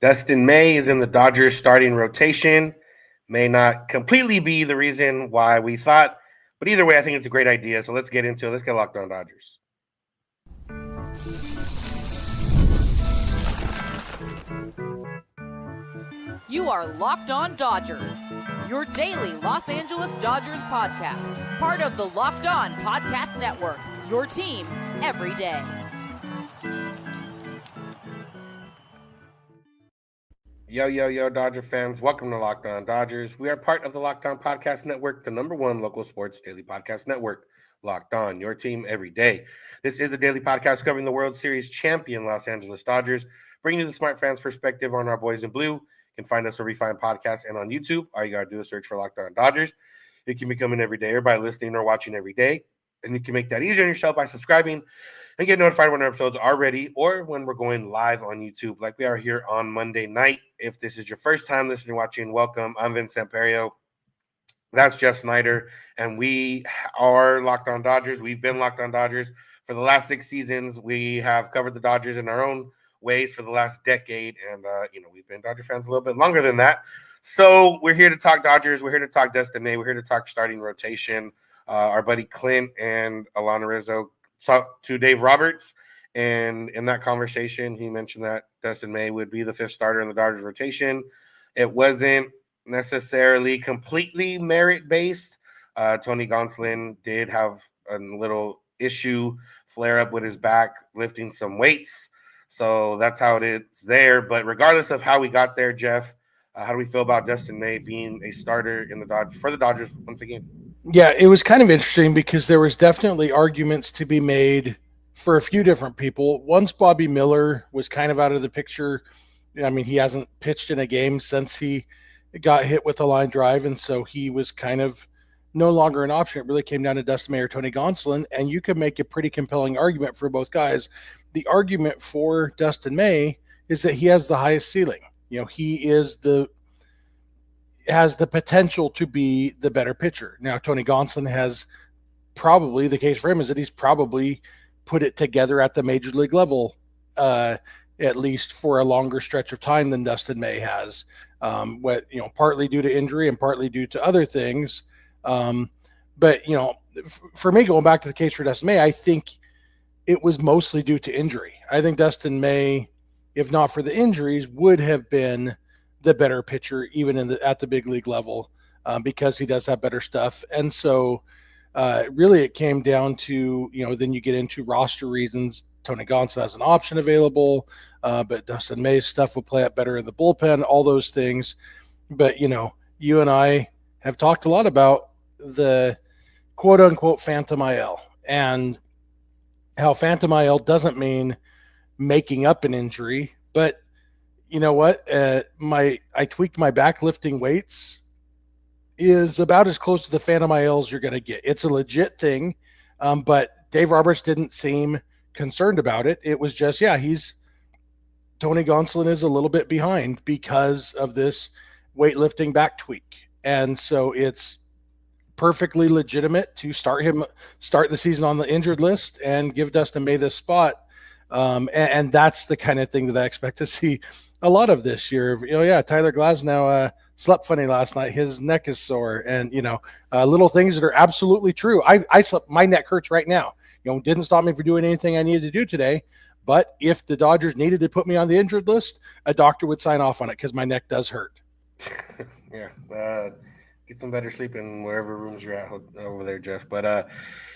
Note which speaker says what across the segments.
Speaker 1: Dustin May is in the Dodgers starting rotation. May not completely be the reason why we thought, but either way, I think it's a great idea. So let's get into it. Let's get locked on Dodgers.
Speaker 2: You are Locked On Dodgers, your daily Los Angeles Dodgers podcast. Part of the Locked On Podcast Network, your team every day.
Speaker 1: Yo, Dodger fans. Welcome to Locked On Dodgers. We are part of the Locked On Podcast Network, the #1 local sports daily podcast network. Locked On, your team every day. This is a daily podcast covering the World Series champion Los Angeles Dodgers, bringing you the smart fans' perspective on our boys in blue. You can find us where we find podcasts and on YouTube. All you got to do is search for Locked On Dodgers. You can become an everydayer by listening or watching every day. And you can make that easier on yourself by subscribing and get notified when our episodes are ready or when we're going live on YouTube like we are here on Monday night. If this is your first time listening or watching, welcome. I'm Samperio. That's Jeff Snider, and we are Locked On Dodgers. We've been Locked On Dodgers for the last 6 seasons. We have covered the Dodgers in our own ways for the last decade, and we've been Dodger fans a little bit longer than that. So we're here to talk Dodgers. We're here to talk Dustin May. We're here to talk starting rotation. Our buddy Clint and Alana Rizzo talked to Dave Roberts, and in that conversation, he mentioned that Dustin May would be the 5th starter in the Dodgers rotation. It wasn't necessarily completely merit-based. Tony Gonsolin did have a little issue flare up with his back lifting some weights. So that's how it is there. But regardless of how we got there, Jeff, how do we feel about Dustin May being a starter in the Dodgers for the Dodgers once again?
Speaker 3: Yeah, it was kind of interesting because there was definitely arguments to be made for a few different people. Once Bobby Miller was kind of out of the picture, I mean, he hasn't pitched in a game since he got hit with a line drive, and so he was kind of no longer an option. It really came down to Dustin May or Tony Gonsolin, and you could make a pretty compelling argument for both guys. The argument for Dustin May is that he has the highest ceiling. He has the potential to be the better pitcher. Now, Tony Gonsolin has probably, the case for him is that he's probably put it together at the major league level, at least for a longer stretch of time than Dustin May has. Partly due to injury and partly due to other things. But for me, going back to the case for Dustin May, I think it was mostly due to injury. I think Dustin May, if not for the injuries, would have been the better pitcher, even at the big league level, because he does have better stuff. And so really it came down to, then you get into roster reasons. Tony Gonsolin has an option available, but Dustin May's stuff will play out better in the bullpen, all those things. But, you and I have talked a lot about the quote-unquote phantom IL and how phantom IL doesn't mean making up an injury. But you know what? I tweaked my back lifting weights is about as close to the phantom IL as you're going to get. It's a legit thing, but Dave Roberts didn't seem concerned about it. It was just, Tony Gonsolin is a little bit behind because of this weightlifting back tweak. And so it's perfectly legitimate to start the season on the injured list and give Dustin May this spot. And that's the kind of thing that I expect to see a lot of this year. Tyler Glasnow slept funny last night. His neck is sore, and little things that are absolutely true. I slept. My neck hurts right now. Didn't stop me from doing anything I needed to do today. But if the Dodgers needed to put me on the injured list, a doctor would sign off on it because my neck does hurt.
Speaker 1: Get some better sleep in wherever rooms you're at over there, Jeff. But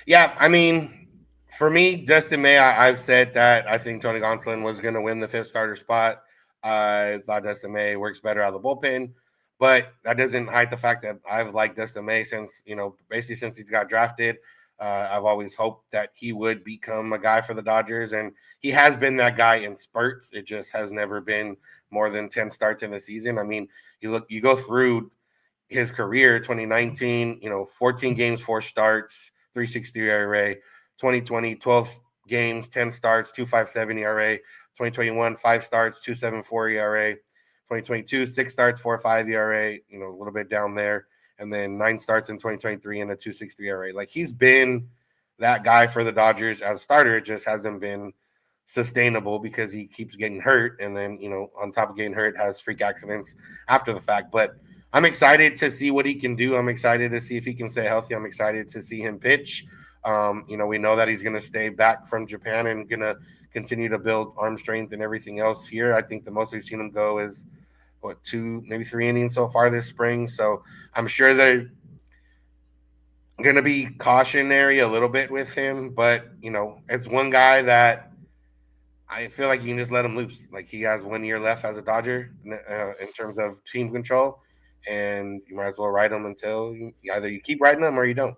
Speaker 1: I mean, for me, Dustin May, I've said that I think Tony Gonsolin was going to win the 5th starter spot. I thought Dustin May works better out of the bullpen, but that doesn't hide the fact that I've liked Dustin May since he's got drafted. I've always hoped that he would become a guy for the Dodgers, and he has been that guy in spurts. It just has never been more than 10 starts in the season. I mean, you go through his career, 2019, 14 games, 4 starts, 3.63 ERA, 2020, 12 games, 10 starts, 2.57 ERA, 2021, 5 starts, 2.74 ERA, 2022, 6 starts, 4.5 ERA, a little bit down there, and then 9 starts in 2023 and a 2.63 ERA. Like, he's been that guy for the Dodgers as a starter. It just hasn't been sustainable because he keeps getting hurt, and then on top of getting hurt, has freak accidents after the fact. But I'm excited to see what he can do. I'm excited to see if he can stay healthy. I'm excited to see him pitch. We know that he's going to stay back from Japan and going to continue to build arm strength and everything else here. I think the most we've seen him go is 2, maybe 3 innings so far this spring. So I'm sure they're going to be cautionary a little bit with him, but it's one guy that I feel like you can just let him loose. Like, he has 1 year left as a Dodger in terms of team control, and you might as well ride him until either you keep riding him or you don't.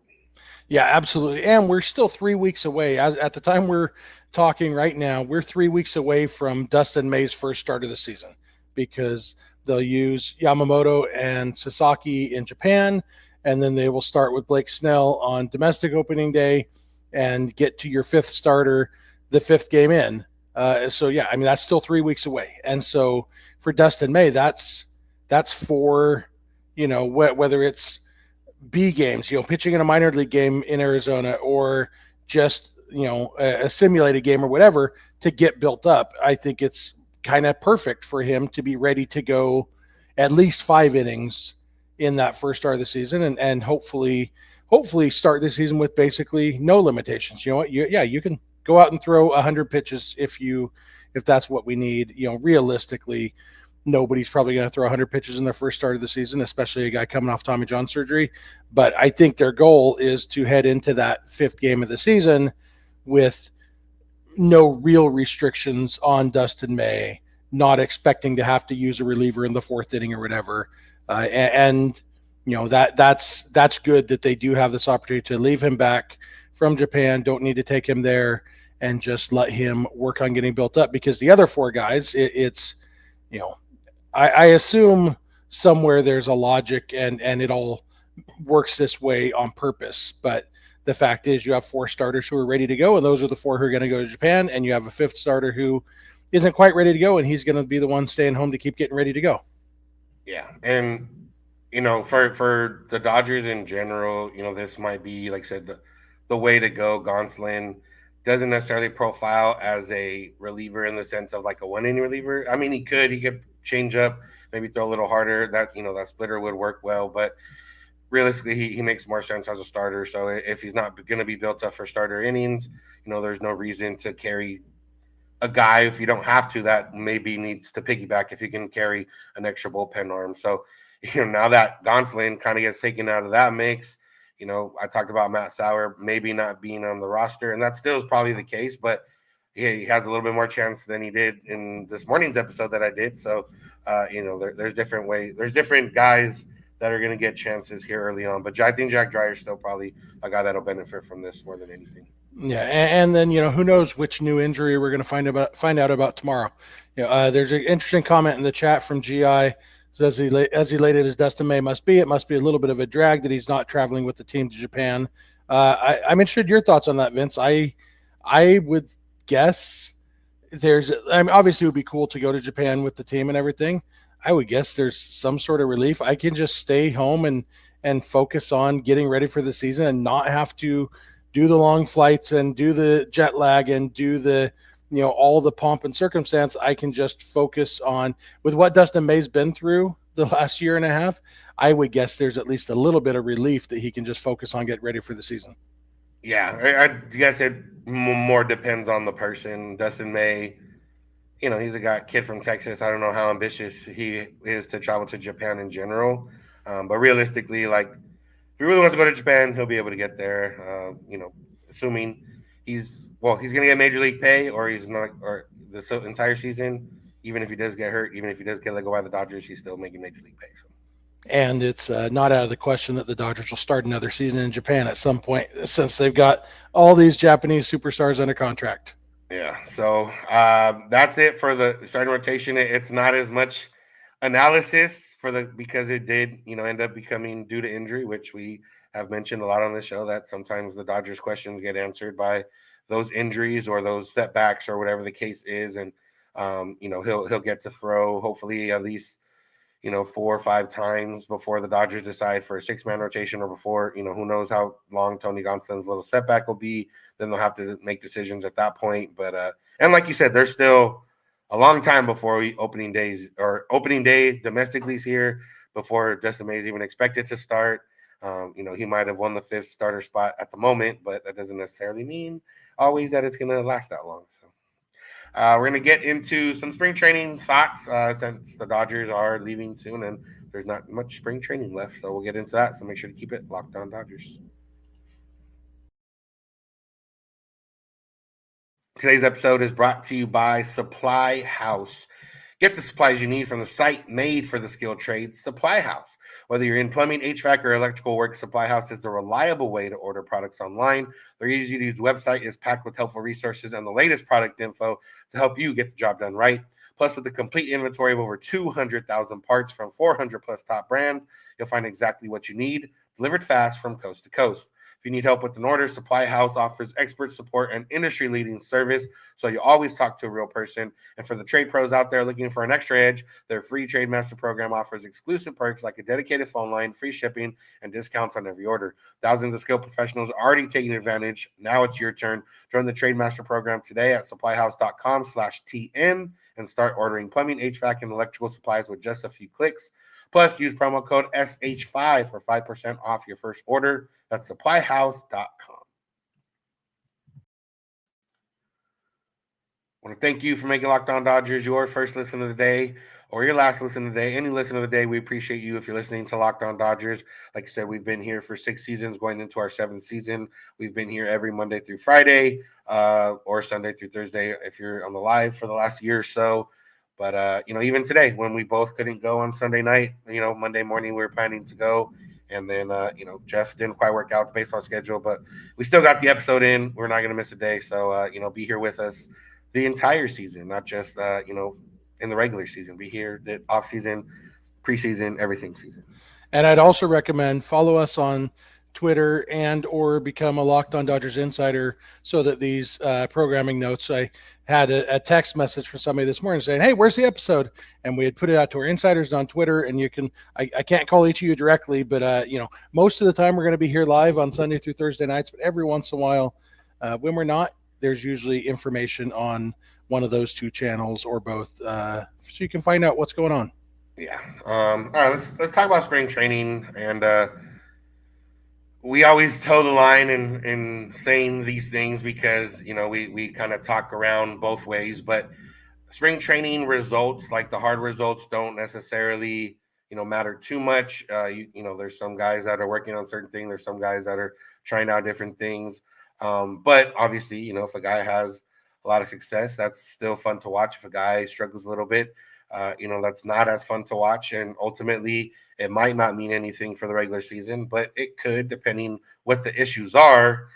Speaker 3: Yeah, absolutely. And we're still 3 weeks away. At the time we're talking right now, we're 3 weeks away from Dustin May's first start of the season, because they'll use Yamamoto and Sasaki in Japan, and then they will start with Blake Snell on domestic opening day and get to your fifth starter the fifth game in. So yeah, I mean, that's still 3 weeks away. And so for Dustin May, that's for, whether it's B games, pitching in a minor league game in Arizona, or just, a simulated game or whatever, to get built up. I think it's kind of perfect for him to be ready to go at least 5 innings in that first start of the season, and hopefully start the season with basically no limitations. You know what? You can go out and throw 100 pitches if that's what we need. Realistically, nobody's probably going to throw 100 pitches in their first start of the season, especially a guy coming off Tommy John surgery. But I think their goal is to head into that 5th game of the season with no real restrictions on Dustin May, not expecting to have to use a reliever in the 4th inning or whatever. That's good that they do have this opportunity to leave him back from Japan. Don't need to take him there, and just let him work on getting built up, because the other 4 guys, I assume somewhere there's a logic, and it all works this way on purpose. But the fact is, you have 4 starters who are ready to go, and those are the 4 who are going to go to Japan, and you have a 5th starter who isn't quite ready to go, and he's going to be the one staying home to keep getting ready to go.
Speaker 1: Yeah, and for the Dodgers in general, this might be, like I said, the way to go. Gonsolin doesn't necessarily profile as a reliever in the sense of like a 1-inning reliever. I mean, he could change up, maybe throw a little harder. That that splitter would work well, but realistically, he makes more sense as a starter. So if he's not going to be built up for starter innings, there's no reason to carry a guy, if you don't have to, that maybe needs to piggyback if you can carry an extra bullpen arm. So, now that Gonsolin kind of gets taken out of that mix, I talked about Matt Sauer maybe not being on the roster, and that still is probably the case, but he has a little bit more chance than he did in this morning's episode that I did. So, there's different ways. There's different guys that are going to get chances here early on. But I think Jack Dreyer's still probably a guy that'll benefit from this more than anything.
Speaker 3: Yeah, and then who knows which new injury we're going to find out about tomorrow. There's an interesting comment in the chat from GI. Says as elated as Dustin May must be, it must be a little bit of a drag that he's not traveling with the team to Japan. I'm interested in your thoughts on that, Vince. I would guess obviously it would be cool to go to Japan with the team and everything. I would guess there's some sort of relief. I can just stay home and focus on getting ready for the season and not have to do the long flights and do the jet lag and do the, all the pomp and circumstance. I can just focus on, with what Dustin May's been through the last year and a half, I would guess there's at least a little bit of relief that he can just focus on getting ready for the season.
Speaker 1: Yeah, I guess it more depends on the person. Dustin May, he's a kid from Texas. I don't know how ambitious he is to travel to Japan in general. But realistically, like, if he really wants to go to Japan, he'll be able to get there. Assuming he's going to get major league pay, or he's not, or the entire season. Even if he does get hurt, even if he does get let go by the Dodgers, he's still making major league pay. So.
Speaker 3: And it's not out of the question that the Dodgers will start another season in Japan at some point, since they've got all these Japanese superstars under contract.
Speaker 1: Yeah, so that's it for the starting rotation. It's not as much analysis because it did, end up becoming due to injury, which we have mentioned a lot on the show, that sometimes the Dodgers questions get answered by those injuries or those setbacks or whatever the case is. And, he'll get to throw, hopefully, at least, 4 or 5 times before the Dodgers decide for a 6-man rotation, or before, who knows how long Tony Gonsolin's little setback will be. Then they'll have to make decisions at that point. But and like you said, there's still a long time before opening day domestically is here, before Dustin May is even expected to start. He might have won the 5th starter spot at the moment, but that doesn't necessarily mean always that it's going to last that long. So we're going to get into some spring training thoughts since the Dodgers are leaving soon and there's not much spring training left. So we'll get into that. So make sure to keep it locked on Dodgers. Today's episode is brought to you by Supply House. Get the supplies you need from the site made for the skilled trades, Supply House. Whether you're in plumbing, HVAC, or electrical work, Supply House is the reliable way to order products online. Their easy-to-use website is packed with helpful resources and the latest product info to help you get the job done right. Plus, with the complete inventory of over 200,000 parts from 400-plus top brands, you'll find exactly what you need, delivered fast from coast to coast. If you need help with an order, Supply House offers expert support and industry-leading service, so you always talk to a real person. And for the trade pros out there looking for an extra edge, their free Trade Master program offers exclusive perks like a dedicated phone line, free shipping, and discounts on every order. Thousands of skilled professionals are already taking advantage. Now it's your turn. Join the Trade Master program today at supplyhouse.com/TN and start ordering plumbing, HVAC, and electrical supplies with just a few clicks. Plus, use promo code SH5 for 5% off your first order. That's supplyhouse.com. I want to thank you for making Locked On Dodgers your first listen of the day or your last listen of the day. Any listen of the day, we appreciate you if you're listening to Locked On Dodgers. Like I said, we've been here for 6 seasons, going into our 7th season. We've been here every Monday through Friday or Sunday through Thursday if you're on the live for the last year or so. But, even today, when we both couldn't go on Sunday night, Monday morning we were planning to go. And then, Jeff didn't quite work out the baseball schedule, but we still got the episode in. We're not going to miss a day. So, be here with us the entire season, not just, in the regular season. Be here the off season, preseason, everything season.
Speaker 3: And I'd also recommend follow us on Twitter and or become a Locked On Dodgers insider so that these programming notes, I had a text message from somebody this morning saying, hey, where's the episode? And we had put it out to our insiders on Twitter, and you can, I can't call each of you directly, but most of the time we're going to be here live on Sunday through Thursday nights, but every once in a while when we're not, there's usually information on one of those 2 channels or both, so you can find out what's going on.
Speaker 1: Yeah. All right, let's talk about spring training. And we always toe the line in saying these things because, we kind of talk around both ways. But spring training results, like the hard results, don't necessarily, matter too much. There's some guys that are working on certain things. There's some guys that are trying out different things. But obviously, if a guy has a lot of success, that's still fun to watch. If a guy struggles a little bit, that's not as fun to watch. And ultimately, it might not mean anything for the regular season, but it could, depending what the issues are.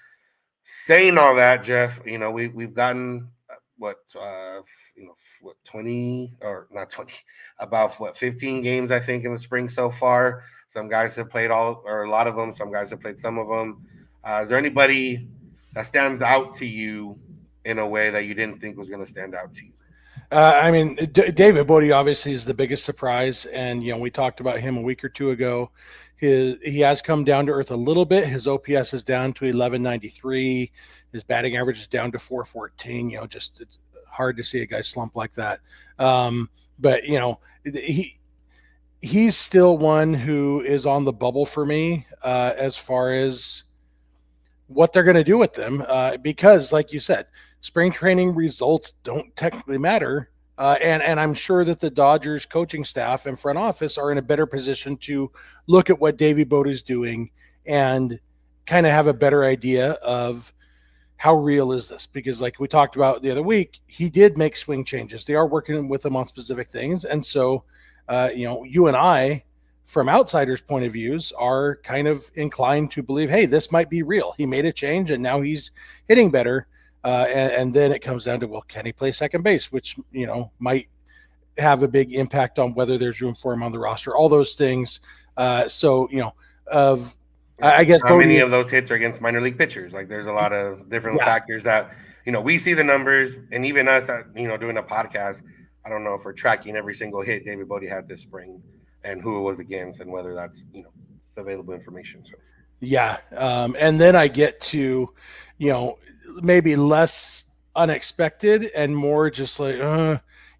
Speaker 1: Saying all that, Jeff, we've gotten 20 or not 20, about 15 games, I think, in the spring so far. Some guys have played all or a lot of them. Some guys have played some of them. Is there anybody that stands out to you in a way that you didn't think was going to stand out to you?
Speaker 3: David Bodie obviously is the biggest surprise, and we talked about him a week or 2 ago. He has come down to earth a little bit. His OPS is down to 1193. His batting average is down to 414. Just it's hard to see a guy slump like that. But he's still one who is on the bubble for me as far as what they're going to do with them, because, like you said, spring training results don't technically matter. And I'm sure that the Dodgers coaching staff and front office are in a better position to look at what Davey Bote is doing and kind of have a better idea of how real is this? Because like we talked about the other week, he did make swing changes. They are working with him on specific things. And so, you and I, from outsiders' point of views, are kind of inclined to believe, hey, this might be real. He made a change and now he's hitting better. And then it comes down to, well, can he play second base, which, might have a big impact on whether there's room for him on the roster, all those things. I guess
Speaker 1: how many of those hits are against minor league pitchers? Like there's a lot of different factors that, we see the numbers, and even us, doing a podcast, I don't know if we're tracking every single hit David Bodie had this spring. and who it was against and whether that's available information. So
Speaker 3: Yeah. And then I get to, maybe less unexpected and more just like,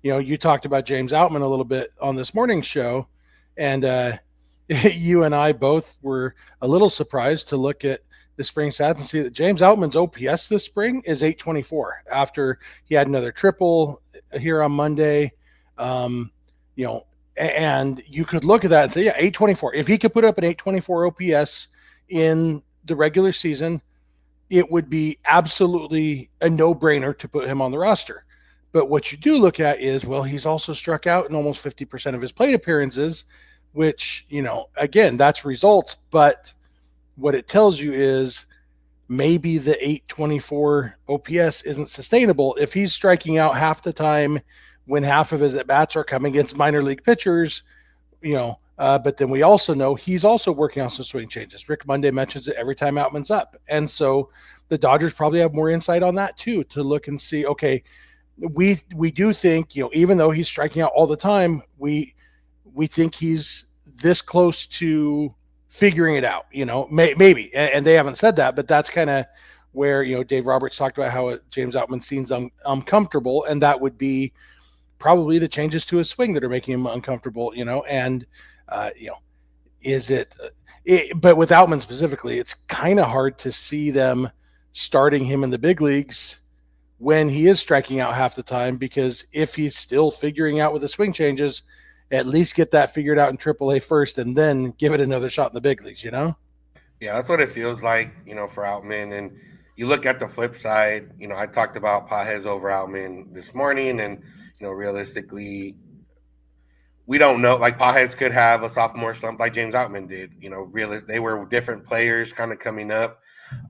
Speaker 3: you talked about James Outman a little bit on this morning's show. And you and I both were a little surprised to look at the spring stats and see that James Outman's OPS this spring is 824 after he had another triple here on Monday. You know, and you could look at that and say, yeah, 824. If he could put up an 824 OPS in the regular season, it would be absolutely a no-brainer to put him on the roster. But what you do look at is, well, he's also struck out in almost 50% of his plate appearances, which, again, that's results. But what it tells you is maybe the 824 OPS isn't sustainable. If he's striking out half the time when half of his at-bats are coming against minor league pitchers, but then we also know he's also working on some swing changes. Rick Monday mentions it every time Outman's up. And so the Dodgers probably have more insight on that too, to look and see, okay, we do think, even though he's striking out all the time, we think he's this close to figuring it out, maybe. And they haven't said that, but that's kind of where, Dave Roberts talked about how James Outman seems uncomfortable, and that would be probably the changes to his swing that are making him uncomfortable, and is it, but with Outman specifically, it's kind of hard to see them starting him in the big leagues when he is striking out half the time, because if he's still figuring out with the swing changes, at least get that figured out in AAA first and then give it another shot in the big leagues,
Speaker 1: Yeah, that's what it feels like, for Outman. And you look at the flip side, I talked about Pages over Outman this morning, and, realistically, we don't know. Like, Pages could have a sophomore slump like James Outman did. They were different players kind of coming up,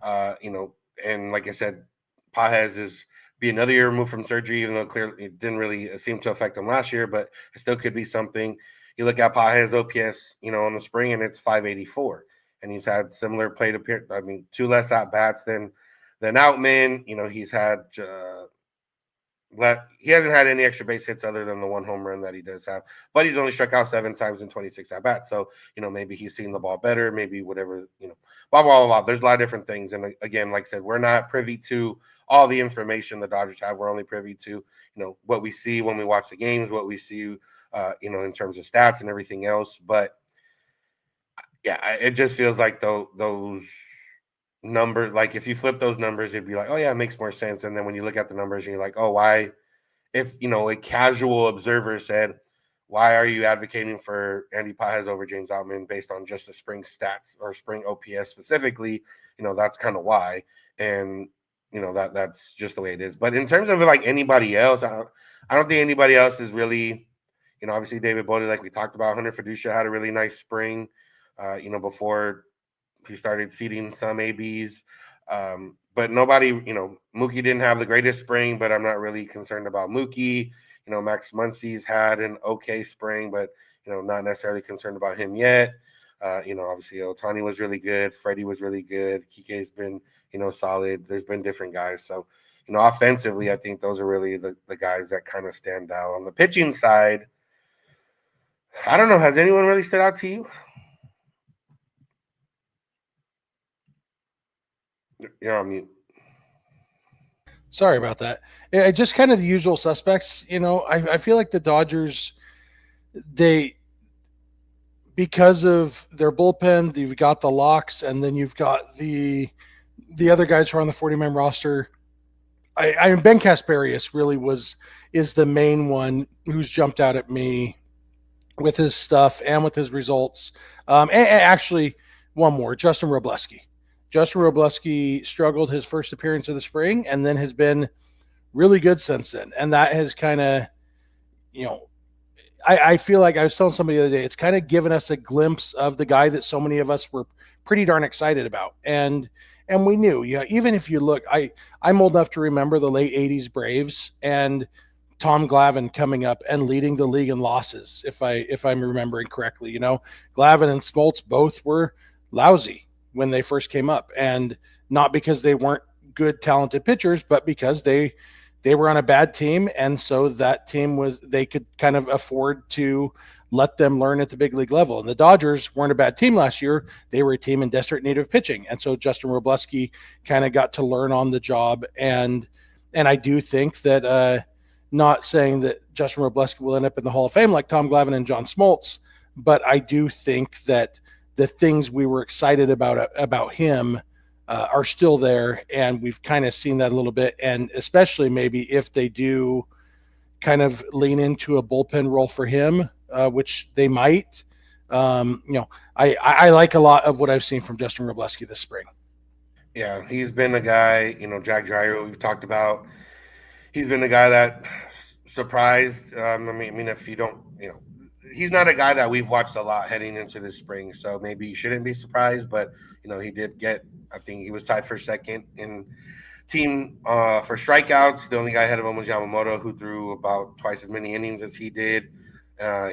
Speaker 1: and like I said, Pages is be another year removed from surgery, even though clearly it didn't really seem to affect him last year, but it still could be something. You look at Pages OPS, on the spring, and it's 584, and he's had similar plate appearance. I mean, 2 less at bats than Outman. He's had he hasn't had any extra base hits other than the 1 home run that he does have, but he's only struck out 7 times in 26 at bats. So, maybe he's seeing the ball better, maybe whatever, blah, blah, blah, blah. There's a lot of different things. And again, like I said, we're not privy to all the information the Dodgers have. We're only privy to, what we see when we watch the games, what we see, in terms of stats and everything else. But yeah, it just feels like those numbers, like if you flip those numbers, it'd be like, oh yeah, it makes more sense. And then when you look at the numbers and you're like, oh, why, if a casual observer said, why are you advocating for Andy Pages over James Outman based on just the spring stats or spring OPS specifically, that's kind of why. And that's just the way it is. But in terms of like anybody else, I don't think anybody else is really, obviously David Bodie, like we talked about, Hunter Fiducia had a really nice spring, before he started seeding some ABs. But nobody, Mookie didn't have the greatest spring, but I'm not really concerned about Mookie. Max Muncy's had an okay spring, but, not necessarily concerned about him yet. Obviously Ohtani was really good. Freddie was really good. Kike's been, solid. There's been different guys. So, offensively, I think those are really the guys that kind of stand out. On the pitching side, I don't know. Has anyone really stood out to you? You're on mute.
Speaker 3: Sorry about that. Just kind of the usual suspects. I feel like the Dodgers, because of their bullpen, you've got the locks, and then you've got the other guys who are on the 40-man roster. Ben Casparius really is the main one who's jumped out at me with his stuff and with his results. And actually, one more, Justin Robleski. Justin Robleski struggled his first appearance of the spring and then has been really good since then. And that has kind of, I feel like I was telling somebody the other day, it's kind of given us a glimpse of the guy that so many of us were pretty darn excited about. And we knew, even if you look, I'm old enough to remember the late 80s Braves and Tom Glavine coming up and leading the league in losses, if I'm remembering correctly. Glavine and Smoltz both were lousy when they first came up, and not because they weren't good, talented pitchers, but because they were on a bad team. And so that team they could kind of afford to let them learn at the big league level. And the Dodgers weren't a bad team last year. They were a team in desperate need of pitching. And so Justin Robleski kind of got to learn on the job. And I do think that, not saying that Justin Robleski will end up in the Hall of Fame like Tom Glavine and John Smoltz, but I do think that the things we were excited about him are still there, and we've kind of seen that a little bit. And especially maybe if they do kind of lean into a bullpen role for him, which they might. I like a lot of what I've seen from Justin Robleski this spring.
Speaker 1: Yeah, he's been a guy, Jack Dreyer, we've talked about. He's been a guy that surprised. I mean, if you don't, he's not a guy that we've watched a lot heading into this spring. So maybe you shouldn't be surprised. But, he did get, I think he was tied for second in team for strikeouts. The only guy ahead of him was Yamamoto, who threw about twice as many innings as he did.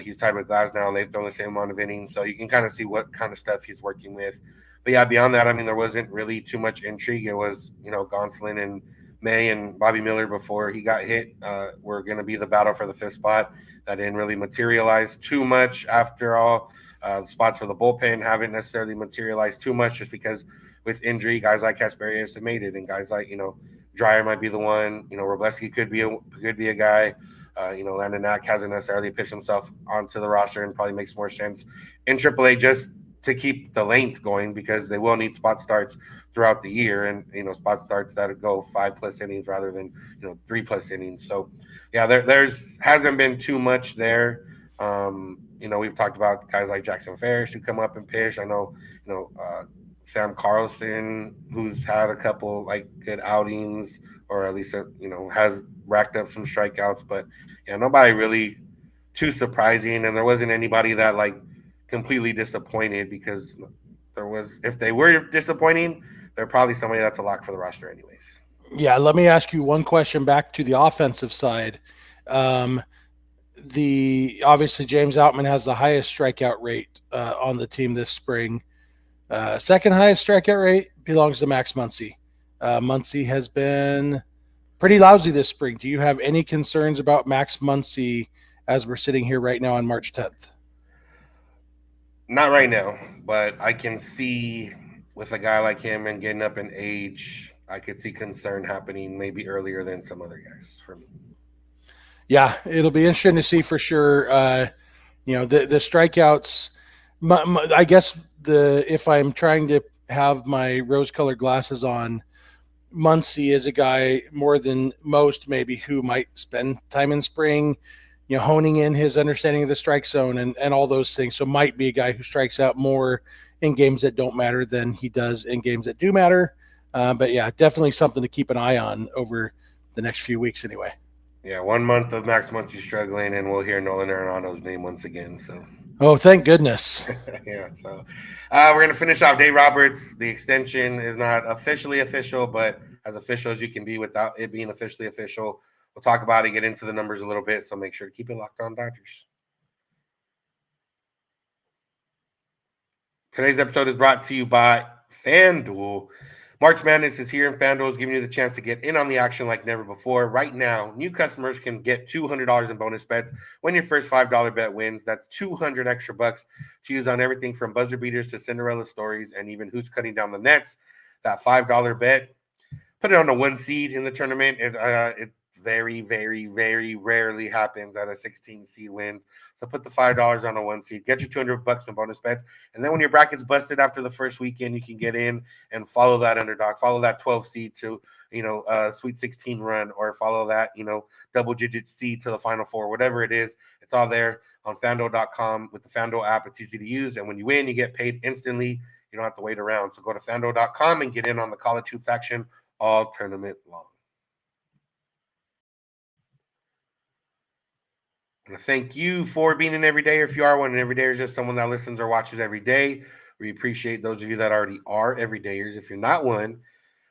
Speaker 1: He's tied with Glasnow, and they've thrown the same amount of innings. So you can kind of see what kind of stuff he's working with. But, yeah, beyond that, I mean, there wasn't really too much intrigue. It was, Gonsolin and May and Bobby Miller before he got hit were going to be the battle for the fifth spot. That didn't really materialize too much after all. The spots for the bullpen haven't necessarily materialized too much just because with injury, guys like Kasparov have made it, and guys like, Dreyer might be the one. Robleski could be a guy. Landon Knack hasn't necessarily pitched himself onto the roster and probably makes more sense in AAA just to keep the length going because they will need spot starts throughout the year and, spot starts that go 5+ innings rather than, 3+ innings. So, yeah, there's hasn't been too much there. We've talked about guys like Jackson Ferris who come up and pitch. I know, Sam Carlson, who's had a couple like good outings or at least, has racked up some strikeouts, but yeah, nobody really too surprising. And there wasn't anybody that like completely disappointed because if they were disappointing, they're probably somebody that's a lock for the roster anyways.
Speaker 3: Yeah, let me ask you one question back to the offensive side. Obviously James Outman has the highest strikeout rate on the team this spring. Second highest strikeout rate belongs to Max Muncy. Muncy has been pretty lousy this spring. Do you have any concerns about Max Muncy as we're sitting here right now on March 10th?
Speaker 1: Not right now, but I can see with a guy like him and getting up in age, I could see concern happening maybe earlier than some other guys for me.
Speaker 3: Yeah, it'll be interesting to see for sure. The strikeouts, I guess if I'm trying to have my rose-colored glasses on, Muncy is a guy more than most maybe who might spend time in spring, honing in his understanding of the strike zone and all those things. So might be a guy who strikes out more in games that don't matter than he does in games that do matter. But yeah, definitely something to keep an eye on over the next few weeks anyway.
Speaker 1: Yeah, 1 month of Max Muncy struggling, and we'll hear Nolan Arenado's name once again. So,
Speaker 3: oh, thank goodness.
Speaker 1: Yeah, so we're going to finish off Dave Roberts. The extension is not officially official, but as official as you can be without it being officially official. We'll talk about it, get into the numbers a little bit, so make sure to keep it locked on Dodgers. Today's episode is brought to you by FanDuel. March Madness is here, and FanDuel is giving you the chance to get in on the action like never before. Right now, new customers can get $200 in bonus bets when your first $5 bet wins. That's 200 extra bucks to use on everything from buzzer beaters to Cinderella stories and even who's cutting down the nets. That $5 bet, put it on the 1 seed in the tournament. It very, very, very rarely happens at a 16 seed wins. So put the $5 on a 1 seed, get your $200 in bonus bets. And then when your bracket's busted after the first weekend, you can get in and follow that underdog, follow that 12 seed to, Sweet 16 run, or follow that, double digit seed to the Final Four, whatever it is. It's all there on FanDuel.com with the FanDuel app. It's easy to use. And when you win, you get paid instantly. You don't have to wait around. So go to FanDuel.com and get in on the college hoops action all tournament long. I want to thank you for being an everyday. If you are one, an everyday is just someone that listens or watches every day. We appreciate those of you that already are everydayers. If you're not one,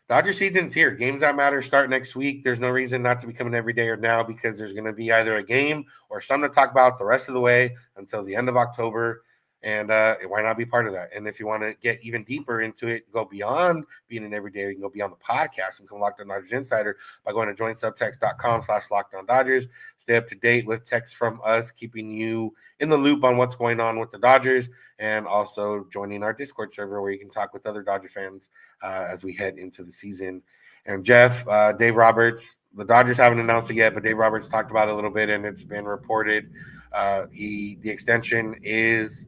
Speaker 1: Dodger season's here. Games that matter start next week. There's no reason not to become an everydayer now because there's going to be either a game or something to talk about the rest of the way until the end of October. And why not be part of that? And if you want to get even deeper into it, go beyond being an everyday, you can go beyond the podcast and become Locked On Dodgers Insider by going to joinsubtext.com/LockedOnDodgers. Stay up to date with texts from us, keeping you in the loop on what's going on with the Dodgers, and also joining our Discord server where you can talk with other Dodger fans as we head into the season. And Jeff, Dave Roberts, the Dodgers haven't announced it yet, but Dave Roberts talked about it a little bit, and it's been reported the extension is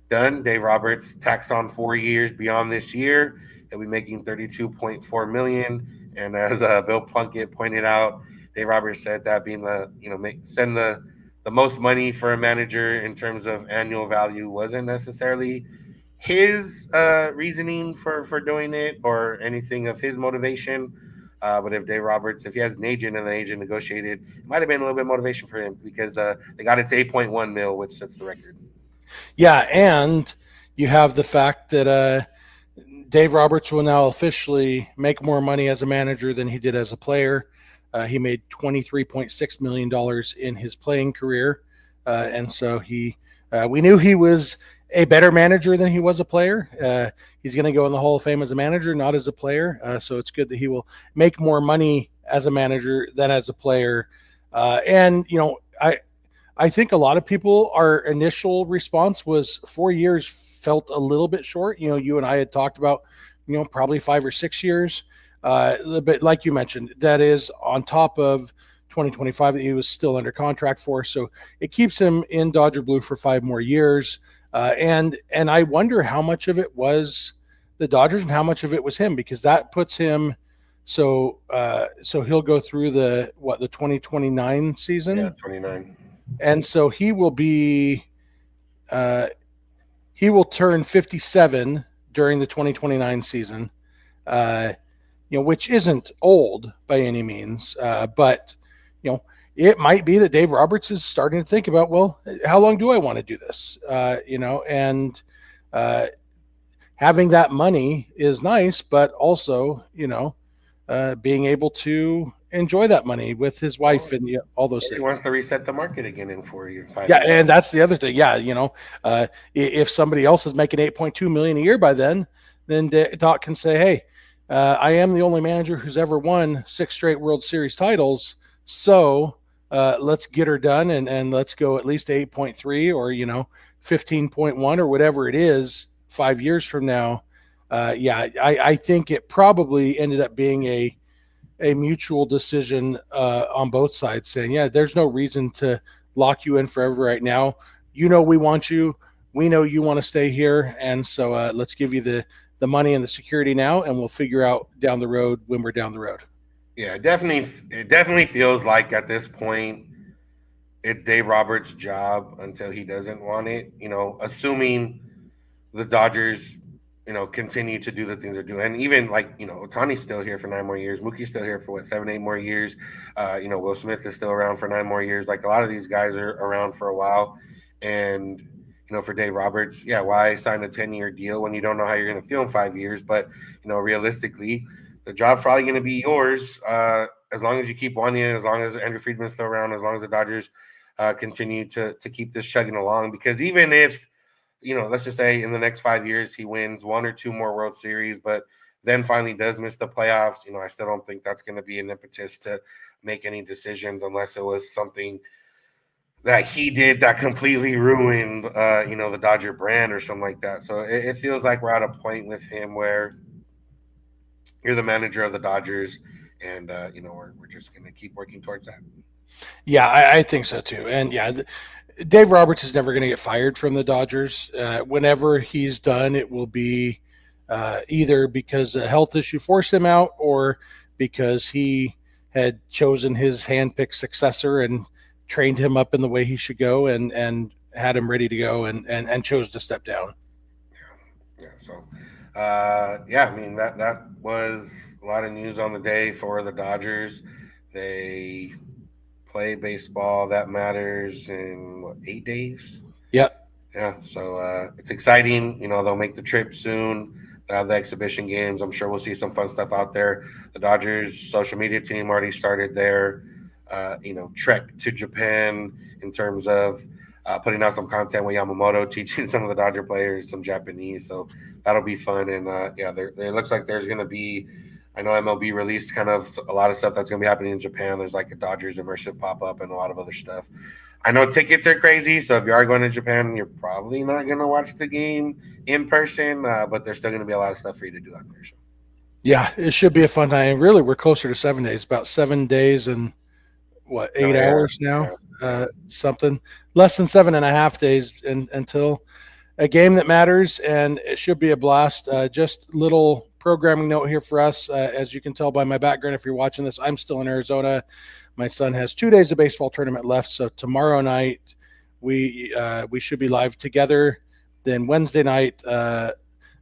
Speaker 1: done. Dave Roberts tacks on 4 years beyond this year. He'll be making $32.4 million. And as Bill Plunkett pointed out, Dave Roberts said that being send the most money for a manager in terms of annual value wasn't necessarily his reasoning for doing it or anything of his motivation. But if Dave Roberts, if he has an agent and the agent negotiated, it might have been a little bit of motivation for him because they got it to 8.1 mil, which sets the record.
Speaker 3: Yeah, and you have the fact that Dave Roberts will now officially make more money as a manager than he did as a player. He made $23.6 million in his playing career. And so we knew he was a better manager than he was a player. He's going to go in the Hall of Fame as a manager, not as a player. So it's good that he will make more money as a manager than as a player. And, you know, I think a lot of people, our initial response was 4 years felt a little bit short. You know, you and I had talked about, you know, probably 5 or 6 years. But like you mentioned, that is on top of 2025 that he was still under contract for. So it keeps him in Dodger blue for 5 more years. And I wonder how much of it was the Dodgers and how much of it was him, because that puts him. So he'll go through the 2029 season.
Speaker 1: Yeah, 29.
Speaker 3: And so he will turn 57 during the 2029 season, which isn't old by any means. But, you know, it might be that Dave Roberts is starting to think about, well, how long do I want to do this? And having that money is nice, but also, being able to enjoy that money with his wife and all those things.
Speaker 1: He wants to reset the market again in 4 years. 5
Speaker 3: Yeah,
Speaker 1: years.
Speaker 3: and that's the other thing. Yeah, if somebody else is making $8.2 million a year by then Doc can say, hey, I am the only manager who's ever won 6 straight World Series titles. So let's get her done and let's go at least 8.3 or 15.1 or whatever it is 5 years from now. I think it probably ended up being a mutual decision on both sides, saying, yeah, there's no reason to lock you in forever right now. We want you. We know you want to stay here. And so let's give you the money and the security now, and we'll figure out down the road when we're down the road.
Speaker 1: Yeah, it definitely feels like at this point it's Dave Roberts' job until he doesn't want it, assuming the Dodgers continue to do the things they're doing. And even Ohtani's still here for 9 more years. Mookie's still here for 7, 8 more years. Will Smith is still around for 9 more years. Like a lot of these guys are around for a while. And, for Dave Roberts, why sign a 10-year deal when you don't know how you're going to feel in 5 years? But, realistically, the job's probably going to be yours as long as you keep wanting it, as long as Andrew Friedman's still around, as long as the Dodgers continue to keep this chugging along. Because even if, let's just say in the next 5 years he wins 1 or 2 more World Series, but then finally does miss the playoffs, I still don't think that's going to be an impetus to make any decisions unless it was something that he did that completely ruined, the Dodger brand or something like that. So it feels like we're at a point with him where you're the manager of the Dodgers, and, we're just going to keep working towards that.
Speaker 3: Yeah, I think so too. And Dave Roberts is never going to get fired from the Dodgers. Whenever he's done, it will be either because a health issue forced him out or because he had chosen his handpicked successor and trained him up in the way he should go and had him ready to go and chose to step down.
Speaker 1: Yeah. So, I mean, that was a lot of news on the day for the Dodgers. They play baseball that matters in 8 days.
Speaker 3: Yep.
Speaker 1: Yeah. So it's exciting. They'll make the trip soon. They'll have the exhibition games. I'm sure we'll see some fun stuff out there. The Dodgers social media team already started their, trek to Japan in terms of putting out some content with Yamamoto, teaching some of the Dodger players some Japanese. So that'll be fun. And it looks like there's going to be, I know MLB released kind of a lot of stuff that's going to be happening in Japan. There's like a Dodgers immersive pop up and a lot of other stuff. I know tickets are crazy, so if you are going to Japan, you're probably not going to watch the game in person, but there's still going to be a lot of stuff for you to do out there. So.
Speaker 3: Yeah, it should be a fun time. Really, we're closer to 7 days, about 7 days and what, 8 hours now? Something less than 7.5 days until a game that matters, and it should be a blast. Just little programming note here for us. As you can tell by my background, if you're watching this, I'm still in Arizona. My son has 2 days of baseball tournament left, so tomorrow night we should be live together. Then Wednesday night,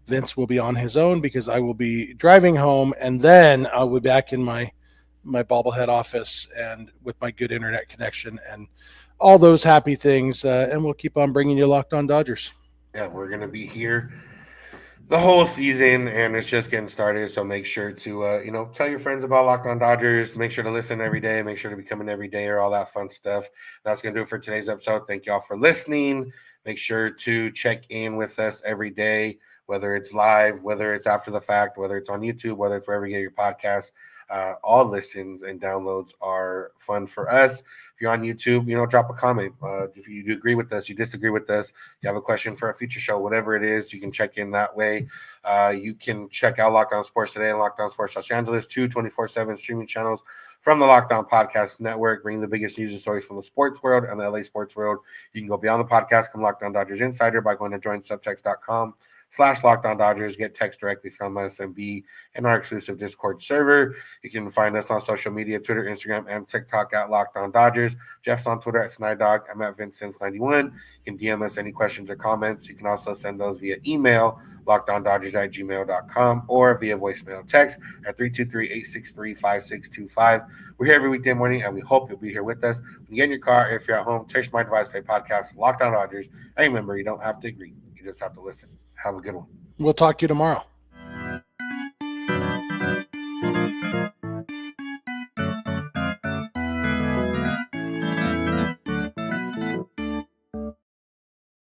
Speaker 3: Vince will be on his own because I will be driving home, and then I'll be back in my bobblehead office and with my good internet connection and all those happy things. And we'll keep on bringing you Locked On Dodgers.
Speaker 1: Yeah, we're going to be here the whole season, and it's just getting started. So make sure to, tell your friends about Locked On Dodgers. Make sure to listen every day. Make sure to be coming every day, or all that fun stuff. That's going to do it for today's episode. Thank you all for listening. Make sure to check in with us every day, whether it's live, whether it's after the fact, whether it's on YouTube, whether it's wherever you get your podcast. All listens and downloads are fun for us. If you're on YouTube, drop a comment. If you agree with us, you disagree with us, you have a question for a future show, whatever it is, you can check in that way. You can check out Locked On Sports Today and Locked On Sports Los Angeles, 24/7 streaming channels from the Locked On Podcast Network, bringing the biggest news and stories from the sports world and the LA sports world. You can go beyond the podcast, come Locked On Dodgers Insider by going to joinsubtext.com/Locked On Dodgers, get text directly from us, and be in our exclusive Discord server. You can find us on social media, Twitter, Instagram, and TikTok at Locked On Dodgers. Jeff's on Twitter at Snider. I'm at Vincent91. You can DM us any questions or comments. You can also send those via email, lockedondodgers@gmail.com, or via voicemail text at 323-863-5625. We're here every weekday morning, and we hope you'll be here with us. When you get in your car, if you're at home, text my device, play podcast, Locked On Dodgers. And remember, you don't have to agree. You just have to listen. Have a good one.
Speaker 3: We'll talk to you tomorrow.